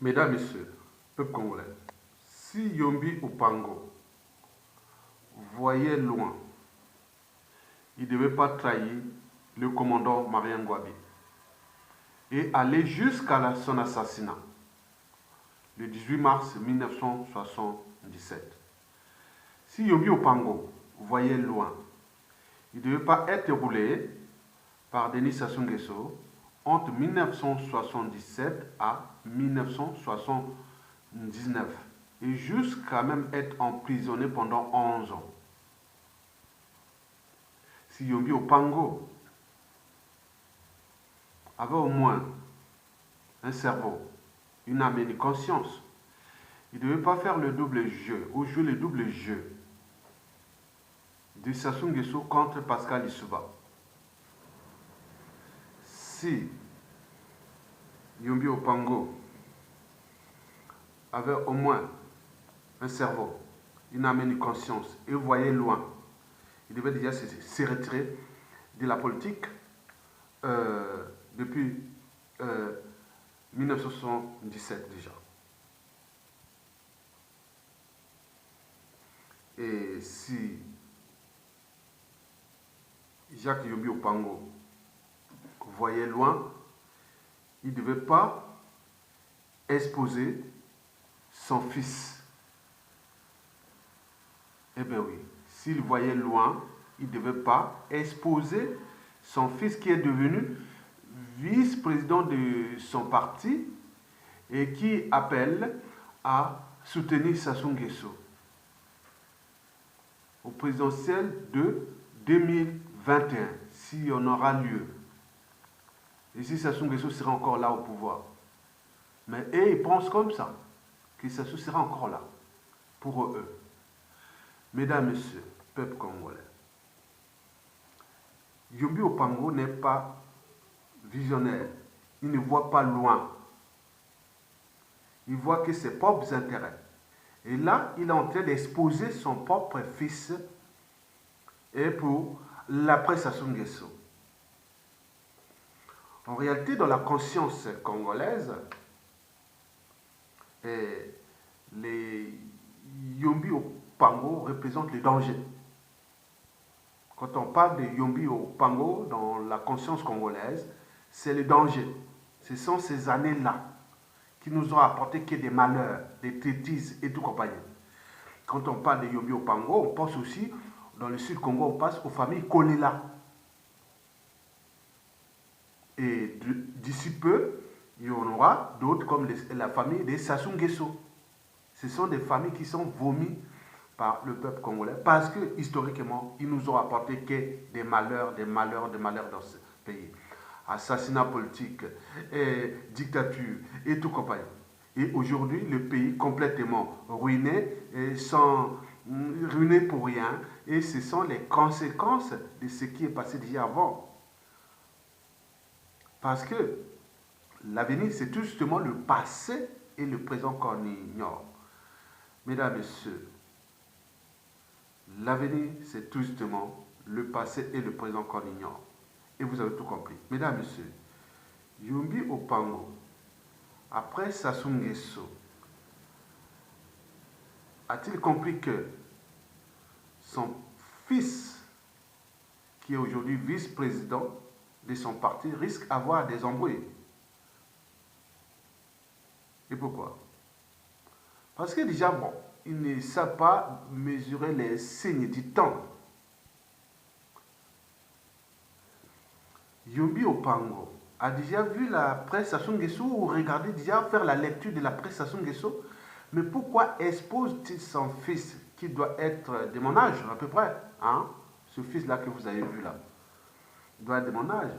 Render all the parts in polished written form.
Mesdames, Messieurs, peuple congolais, si Yombi Opango voyait loin, il ne devait pas trahir le commandant Marien Ngouabi et aller jusqu'à son assassinat le 18 mars 1977. Si Yombi Opango voyait loin, il ne devait pas être roulé par Denis Sassou Nguesso entre 1977 à 1979 et jusqu'à même être emprisonné pendant 11 ans. Si Yombi Opango avait au moins un cerveau, une âme et une conscience, il ne devait pas faire le double jeu ou jouer le double jeu de Sassou Nguesso contre Pascal Lissouba. Si Yombi Opango avait au moins un cerveau, une âme et une conscience et voyait loin, il devait déjà se retirer de la politique depuis 1977 déjà. Et si Jacques Yombi Opango voyait loin, il ne devait pas exposer son fils. Eh bien oui, s'il voyait loin, il ne devait pas exposer son fils qui est devenu vice-président de son parti et qui appelle à soutenir Sassou Nguesso au présidentiel de 2021, si on aura lieu. Et si Sassou Nguesso sera encore là au pouvoir. Mais eux, ils pensent comme ça, que Sassou sera encore là, pour eux. Mesdames, Messieurs, peuple congolais, Yombi Opango n'est pas visionnaire. Il ne voit pas loin. Il voit que ses propres intérêts. Et là, il est en train d'exposer son propre fils et pour l'après Sassou Nguesso. En réalité, dans la conscience congolaise, les Yombi Opango représentent le danger. Quand on parle de Yombi Opango dans la conscience congolaise, c'est le danger. Ce sont ces années-là qui nous ont apporté que des malheurs, des traîtrises et tout compagnie. Quand on parle de Yombi Opango, on pense aussi, dans le sud Congo, on passe aux familles Kolela. Et d'ici peu, il y en aura d'autres comme la famille des Sassou Nguesso. Ce sont des familles qui sont vomies par le peuple congolais parce que historiquement, ils nous ont apporté que des malheurs dans ce pays. Assassinat politique, dictature et tout compagnie. Et aujourd'hui, le pays complètement ruiné, ruiné pour rien. Et ce sont les conséquences de ce qui est passé déjà avant. Parce que l'avenir, c'est tout justement le passé et le présent qu'on ignore. Mesdames et messieurs, l'avenir, c'est tout justement le passé et le présent qu'on ignore. Et vous avez tout compris. Mesdames et messieurs, Yombi Opango, après Sassou Nguesso, a-t-il compris que son fils, qui est aujourd'hui vice-président de son parti, risque d'avoir des embrouilles? Et pourquoi? Parce que déjà, bon, ils ne savent pas mesurer les signes du temps. Yombi Opango a déjà vu la presse Sassou Nguesso ou regardé déjà faire la lecture de la presse Sassou Nguesso. Mais pourquoi expose-t-il son fils qui doit être de mon âge à peu près, hein? Ce fils-là que vous avez vu là, il doit être de mon âge.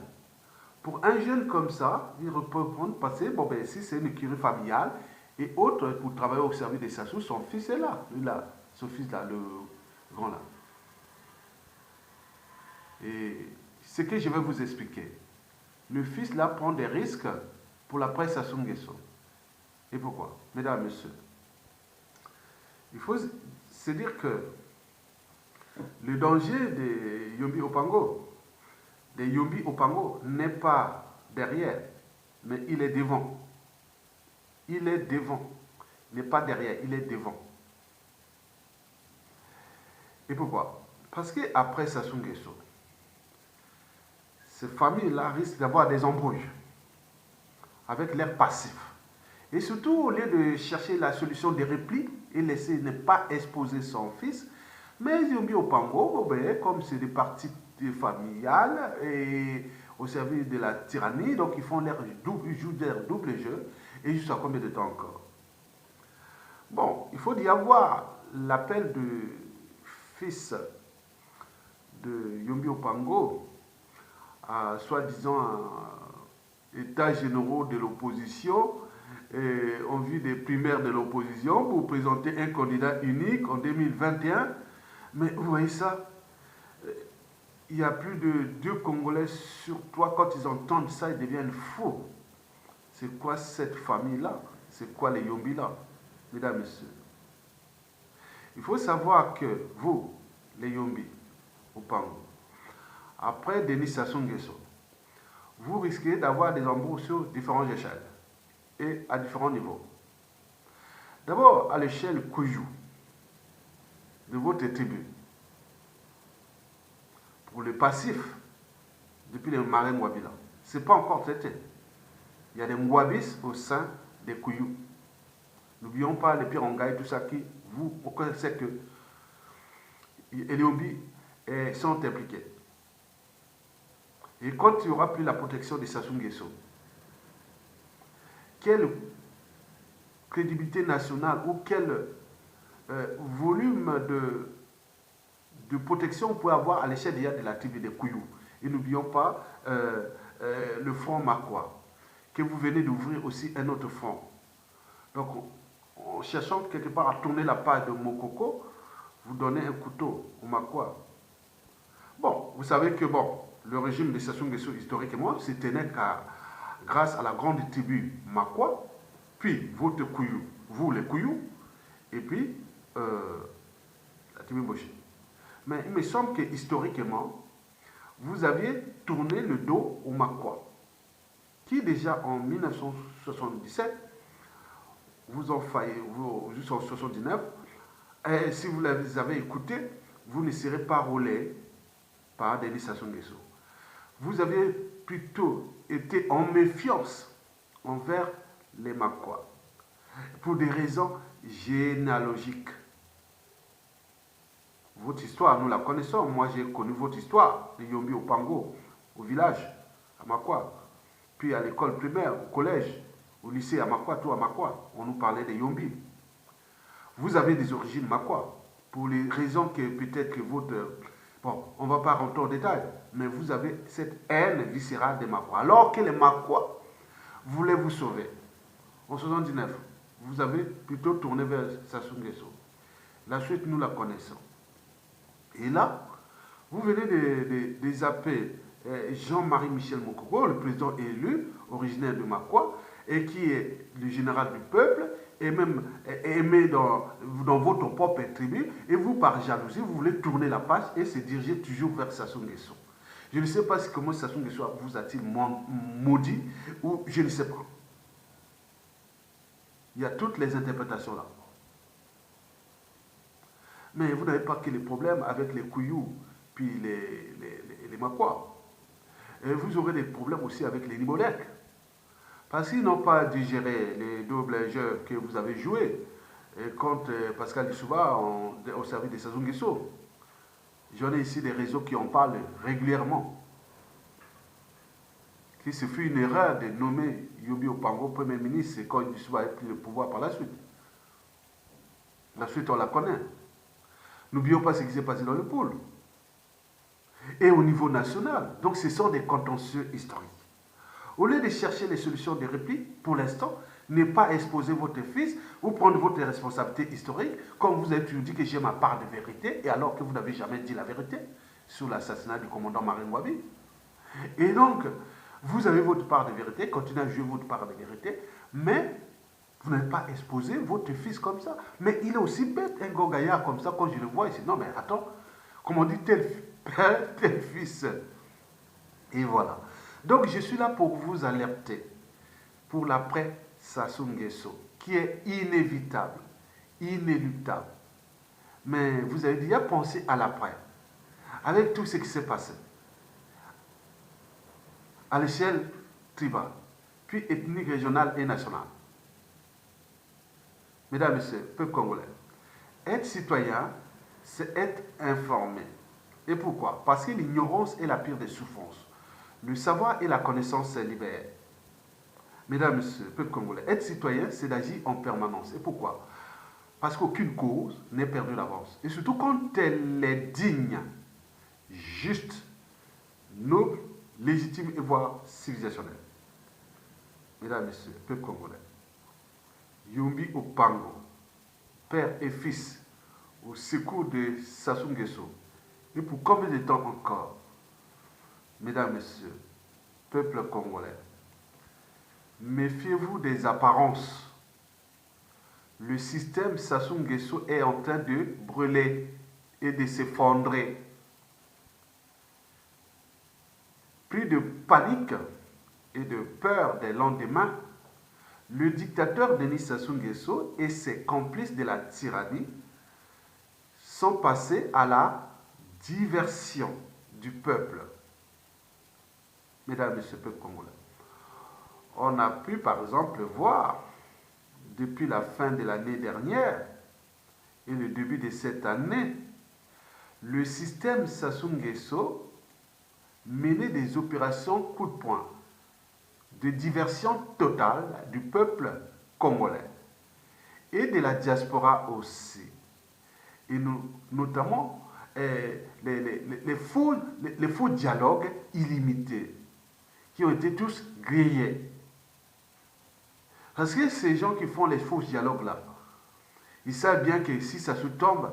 Pour un jeune comme ça, il peut passer, bon ben si c'est une écurie familiale et autres pour travailler au service de Sassou, son fils est là, lui là, ce fils-là, le grand là. Et ce que je vais vous expliquer, le fils là prend des risques pour la presse Sassou Nguesso. Et pourquoi? Mesdames, Messieurs, il faut se dire que le danger de Yombi Opango n'est pas derrière, mais il est devant. il est devant. Il n'est pas derrière, il est devant. Et pourquoi? Parce qu'après Sassou Nguesso, ces familles-là risquent d'avoir des embrouilles avec l'air passif. Et surtout, au lieu de chercher la solution des replis et laisser ne pas exposer son fils, mais Yombi Opango, comme c'est des partis familiales et au service de la tyrannie, donc ils font ils jouent leur double jeu, et jusqu'à combien de temps encore? Bon, il faut y avoir l'appel du fils de Yombi Opango, soi-disant états généraux de l'opposition, en vue des primaires de l'opposition, pour présenter un candidat unique en 2021. Mais vous voyez ça, il y a plus de 2 Congolais sur 3, quand ils entendent ça, ils deviennent fous. C'est quoi cette famille-là? C'est quoi les Yombi-là? Mesdames, Messieurs, il faut savoir que vous, les Yombi, au Pango, après Denis Sassou Nguesso, vous risquez d'avoir des embrouilles sur différentes échelles et à différents niveaux. D'abord, à l'échelle Koujou, de votre tribu. Pour le passif, depuis les marins Mwabila, ce n'est pas encore traité. Il y a des Mwabis au sein des Kouyou. N'oublions pas les Pirangaï, tout ça qui, vous connaissez que les Yombi sont impliqués. Et quand il n'y aura plus la protection de Sassou Nguesso, quelle crédibilité nationale ou quel volume de protection vous pouvez avoir à l'échelle de la tribu des Kouyou? Et n'oublions pas le front Makwa, que vous venez d'ouvrir aussi un autre front. Donc, en cherchant quelque part à tourner la page de Mokoko, vous donnez un couteau au Makwa. Bon, vous savez que le régime de Sassou Nguesso, historiquement, se tenait grâce à la grande tribu Makwa, puis votre Kouyou, vous les Kouyou, et puis la tribu Boché. Mais il me semble que historiquement, vous aviez tourné le dos au Makwa, qui déjà en 1977, vous en faillez, jusqu'en 79, et si vous les avez écoutés, vous ne serez pas roulé par Denis Sassou Nguesso. Vous avez plutôt été en méfiance envers les Makwa, pour des raisons généalogiques. Votre histoire, nous la connaissons. Moi, j'ai connu votre histoire de Yombi au Pango, au village, à Makwa. Puis à l'école primaire, au collège, au lycée à Makwa, tout à Makwa. On nous parlait de Yombi. Vous avez des origines Makwa. Pour les raisons que peut-être que votre... Bon, on ne va pas rentrer en détail, mais vous avez cette haine viscérale des Makwa. Alors que les Makwa voulaient vous sauver. En 1979, vous avez plutôt tourné vers Sassou Nguesso. La suite, nous la connaissons. Et là, vous venez de zapper Jean-Marie Michel Mokoko, le président élu, originaire de Makwa, et qui est le général du peuple, et même aimé dans votre propre tribu, et vous, par jalousie, vous voulez tourner la page et se diriger toujours vers Sassou Nguesso. Je ne sais pas comment Sassou Nguesso vous a-t-il maudit, ou je ne sais pas. Il y a toutes les interprétations là. Mais vous n'avez pas que les problèmes avec les Kouyou, puis les Makwa. Et vous aurez des problèmes aussi avec les Libolek. Parce qu'ils n'ont pas digéré les doubles jeux que vous avez joués contre Pascal Lissouba au service de Sassou Nguesso. J'en ai ici des réseaux qui en parlent régulièrement. Que ce fut une erreur de nommer Yombi Opango Premier ministre quand Lissouba a pris le pouvoir par la suite. La suite, on la connaît. N'oublions pas ce qui s'est passé dans le pôle. Et au niveau national. Donc ce sont des contentieux historiques. Au lieu de chercher les solutions de repli, pour l'instant, ne pas exposer votre fils ou prendre votre responsabilité historique, comme vous avez toujours dit que j'ai ma part de vérité, et alors que vous n'avez jamais dit la vérité sur l'assassinat du commandant Marine Ngouabi. Et donc, vous avez votre part de vérité, continuez à jouer votre part de vérité, mais vous n'avez pas exposé votre fils comme ça. Mais il est aussi bête, un gars gaillard comme ça, quand je le vois, il dit non mais attends, comment on dit tel père, tel fils. Et voilà. Donc je suis là pour vous alerter pour l'après Sassou Nguesso, qui est inévitable, inéluctable. Mais vous avez déjà pensé à l'après, avec tout ce qui s'est passé, à l'échelle tribale, puis ethnique, régionale et nationale. Mesdames et messieurs, peuple congolais, être citoyen, c'est être informé. Et pourquoi? Parce que l'ignorance est la pire des souffrances. Le savoir et la connaissance se libèrent. Mesdames et messieurs, peuple congolais, être citoyen, c'est d'agir en permanence. Et pourquoi? Parce qu'aucune cause n'est perdue d'avance. Et surtout quand elle est digne, juste, noble, légitime et voire civilisationnelle. Mesdames et messieurs, peuple congolais, Yombi Opango, père et fils, au secours de Sassou Nguesso. Et pour combien de temps encore? Mesdames et messieurs, peuple congolais, méfiez-vous des apparences. Le système Sassou Nguesso est en train de brûler et de s'effondrer. Pris de panique et de peur des lendemains, le dictateur Denis Sassou Nguesso et ses complices de la tyrannie sont passés à la diversion du peuple. Mesdames et messieurs, peuple congolais, on a pu par exemple voir depuis la fin de l'année dernière et le début de cette année, le système Sassou Nguesso mener des opérations coup de poing, de diversion totale du peuple congolais et de la diaspora aussi. Et notamment les faux dialogues illimités qui ont été tous grillés. Parce que ces gens qui font les faux dialogues là, ils savent bien que si ça se tombe,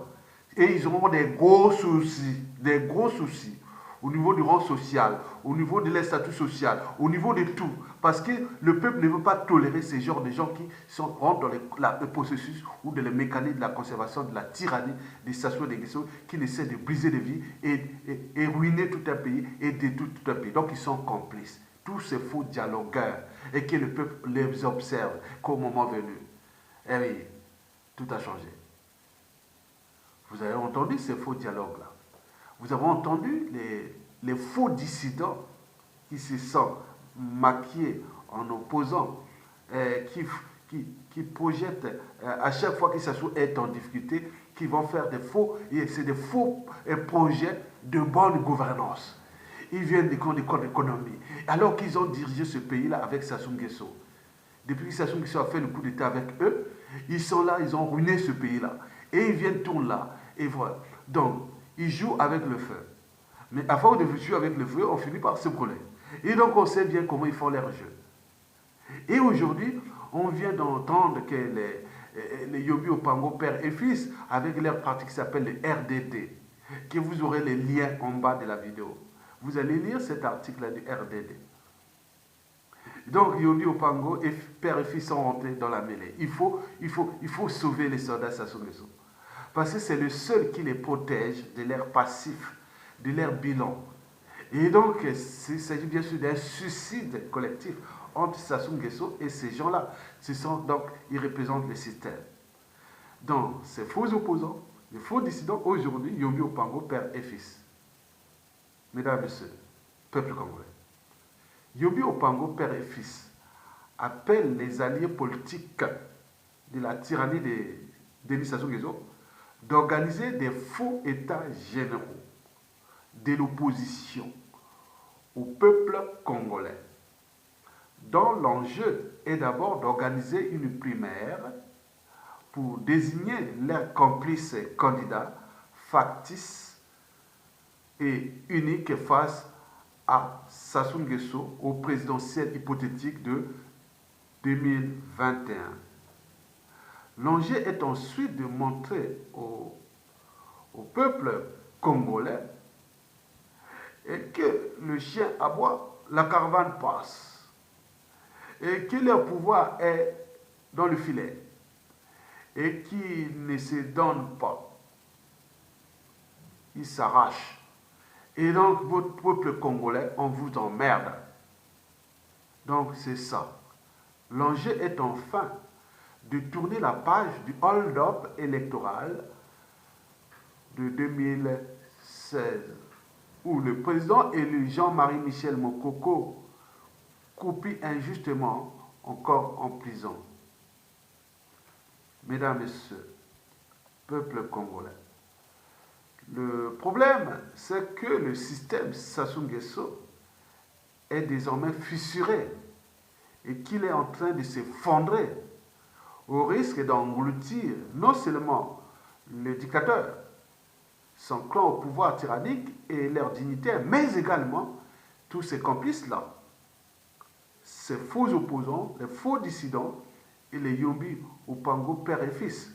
et ils auront des gros soucis au niveau du rang social, au niveau de leur statut social, au niveau de tout. Parce que le peuple ne veut pas tolérer ces genres de gens qui rentrent dans le processus ou dans le mécanisme de la conservation de la tyrannie des Sassou Nguesso qui essaient de briser des vies et ruiner tout un pays et détruire tout un pays. Donc ils sont complices. Tous ces faux dialogueurs et que le peuple les observe qu'au moment venu. Eh oui, tout a changé. Vous avez entendu ces faux dialogues-là. Vous avez entendu les faux dissidents qui se sont maquillés en opposants, qui projettent à chaque fois qu'ils est en difficulté, qui vont faire des faux, c'est des faux projets de bonne gouvernance. Ils viennent des camps d'économie, alors qu'ils ont dirigé ce pays-là avec Sassou Nguesso. Depuis que Sassou Nguesso a fait le coup d'État avec eux, ils sont là, ils ont ruiné ce pays-là. Et ils viennent tout là, et voilà. Donc, ils jouent avec le feu. Mais à force de jouer avec le feu, on finit par se brûler. Et donc, on sait bien comment ils font leur jeu. Et aujourd'hui, on vient d'entendre que les Yombi Opango, père et fils, avec leur parti qui s'appelle le RDD, que vous aurez les liens en bas de la vidéo. Vous allez lire cet article-là du RDD. Donc, Yombi Opango, père et fils sont rentrés dans la mêlée. Il faut sauver les soldats Sassou Nguesso. Parce que c'est le seul qui les protège de leur passif, de leur bilan. Et donc, il s'agit bien sûr d'un suicide collectif entre Sassou Nguesso et ces gens-là. Donc, ils représentent le système. Donc, ces faux opposants, les faux dissidents, aujourd'hui, Yombi Opango, père et fils. Mesdames et messieurs, peuple congolais. Yombi Opango, père et fils, appelle les alliés politiques de la tyrannie de Denis Sassou Nguesso d'organiser des faux états généraux de l'opposition au peuple congolais, dont l'enjeu est d'abord d'organiser une primaire pour désigner leurs complices candidats factices et uniques face à Sassou Nguesso au présidentiel hypothétique de 2021. L'enjeu est ensuite de montrer au peuple congolais et que le chien aboie, la caravane passe, et que leur pouvoir est dans le filet, et qu'ils ne se donnent pas, ils s'arrachent. Et donc, votre peuple congolais, on vous emmerde. Donc, c'est ça. L'enjeu est enfin de tourner la page du hold-up électoral de 2016, où le président élu Jean-Marie Michel Mokoko croupit injustement encore en prison. Mesdames, Messieurs, peuple congolais, le problème, c'est que le système Sassou Nguesso est désormais fissuré et qu'il est en train de s'effondrer au risque d'engloutir non seulement les dictateurs, son clan au pouvoir tyrannique et leurs dignitaires, mais également tous ces complices-là, ces faux opposants, les faux dissidents et les Yombi Opango père et fils.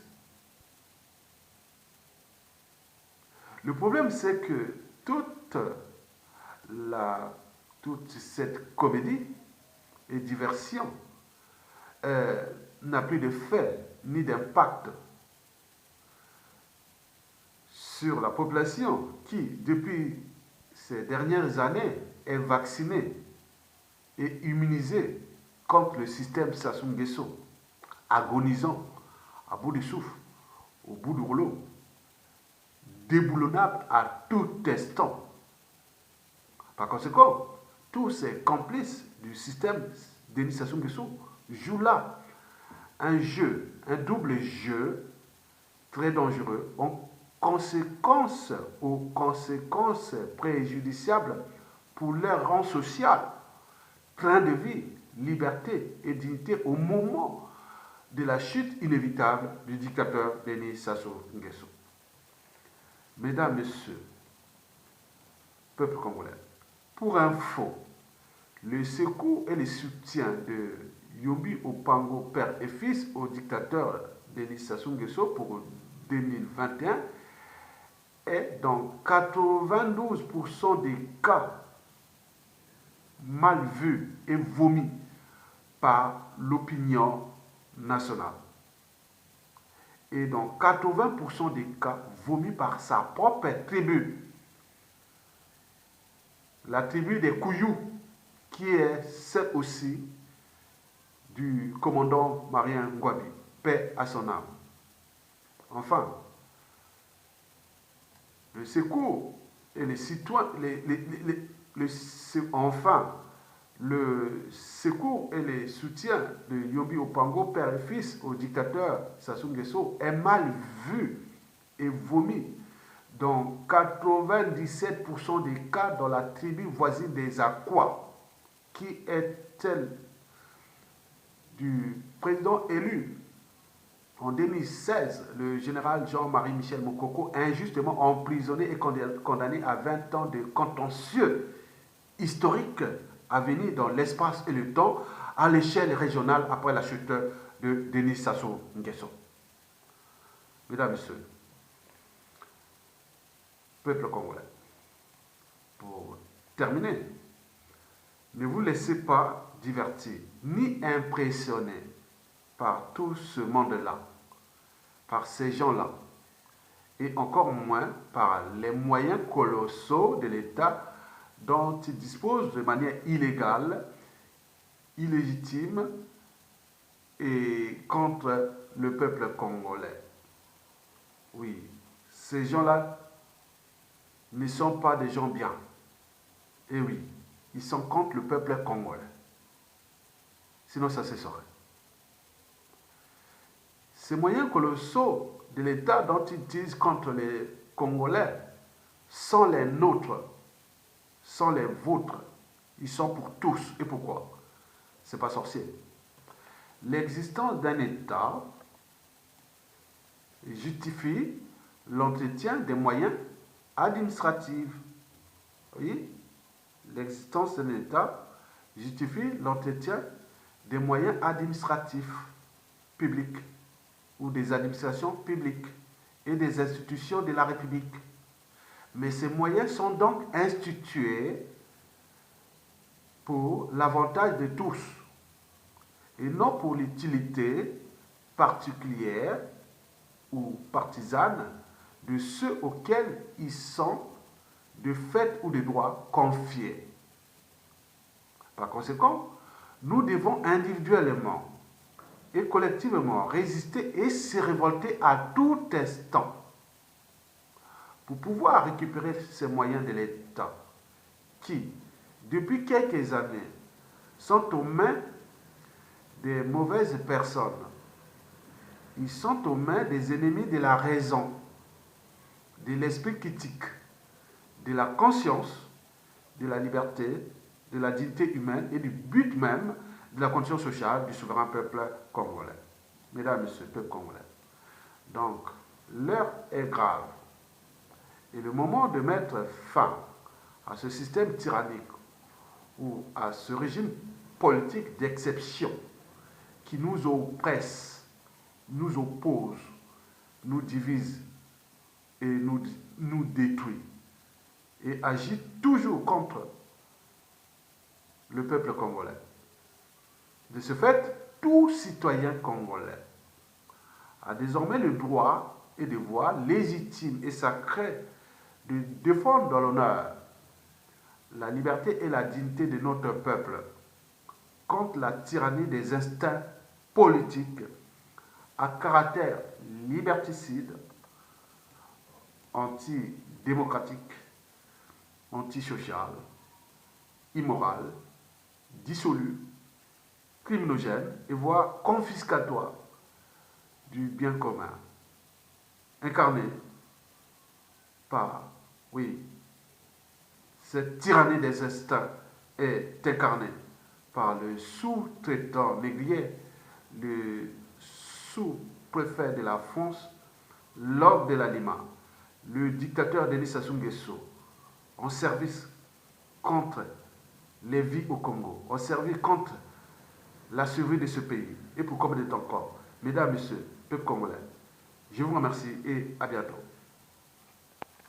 Le problème, c'est que toute cette comédie et diversion n'a plus de fait ni d'impact sur la population qui, depuis ces dernières années, est vaccinée et immunisée contre le système Sassou Nguesso, agonisant à bout de souffle, au bout du rouleau, déboulonnable à tout instant. Par conséquent, tous ces complices du système Denis Sassou Nguesso jouent là un jeu, un double jeu très dangereux, aux conséquences préjudiciables pour leur rang social, train de vie, liberté et dignité au moment de la chute inévitable du dictateur Denis Sassou Nguesso. Mesdames, Messieurs, peuple congolais, pour info, le secours et le soutien de Yombi Opango, père et fils, au dictateur Denis Sassou Nguesso pour 2021 est dans 92% des cas mal vu et vomi par l'opinion nationale. Et dans 80% des cas vomi par sa propre tribu. La tribu des Kouyou, qui est celle aussi du commandant Marien Ngouabi, paix à son âme. Enfin, le secours et les citoyens, le secours et les soutiens de Yombi Opango, père et fils, au dictateur Sassou Nguesso, est mal vu et vomi dans 97% des cas dans la tribu voisine des Akwa, qui est celle du président élu en 2016, le général Jean-Marie Michel Mokoko, injustement emprisonné et condamné à 20 ans de contentieux historique à venir dans l'espace et le temps à l'échelle régionale après la chute de Denis Sassou Nguesso. Mesdames, Messieurs, peuple congolais, pour terminer, ne vous laissez pas divertir ni impressionner par tout ce monde-là, par ces gens-là, et encore moins par les moyens colossaux de l'État dont ils disposent de manière illégale, illégitime et contre le peuple congolais. Oui, ces gens-là ne sont pas des gens bien. Et oui, ils sont contre le peuple congolais. Sinon, ça se saurait. Ces moyens colossaux de l'État dont ils utilisent contre les Congolais sont les nôtres, sont les vôtres. Ils sont pour tous. Et pourquoi? C'est pas sorcier. L'existence d'un État justifie l'entretien des moyens administratifs. Oui, l'existence d'un État justifie l'entretien des moyens administratifs publics ou des administrations publiques et des institutions de la République. Mais ces moyens sont donc institués pour l'avantage de tous et non pour l'utilité particulière ou partisane de ceux auxquels ils sont de fait ou de droit confiés. Par conséquent, nous devons individuellement et collectivement résister et se révolter à tout instant pour pouvoir récupérer ces moyens de l'État qui, depuis quelques années, sont aux mains des mauvaises personnes. Ils sont aux mains des ennemis de la raison, de l'esprit critique, de la conscience, de la liberté, de la dignité humaine et du but même de la condition sociale du souverain peuple congolais. Mesdames et messieurs, peuple congolais. Donc, l'heure est grave. Et le moment de mettre fin à ce système tyrannique ou à ce régime politique d'exception qui nous oppresse, nous oppose, nous divise et nous détruit et agit toujours contre le peuple congolais. De ce fait, tout citoyen congolais a désormais le droit et devoir légitime et sacré de défendre dans l'honneur la liberté et la dignité de notre peuple contre la tyrannie des instincts politiques à caractère liberticide, antidémocratique, antisocial, immoral, dissolu, criminogène et voire confiscatoire du bien commun, incarné par, oui, cette tyrannie des instincts est incarnée par le sous-traitant négrier, le sous-préfet de la France, Lord de la Lima, le dictateur Denis Sassou Nguesso, en service contre les vies au Congo, en service contre la survie de ce pays. Et pour combien de temps encore? Mesdames, Messieurs, peuple congolais, je vous remercie et à bientôt.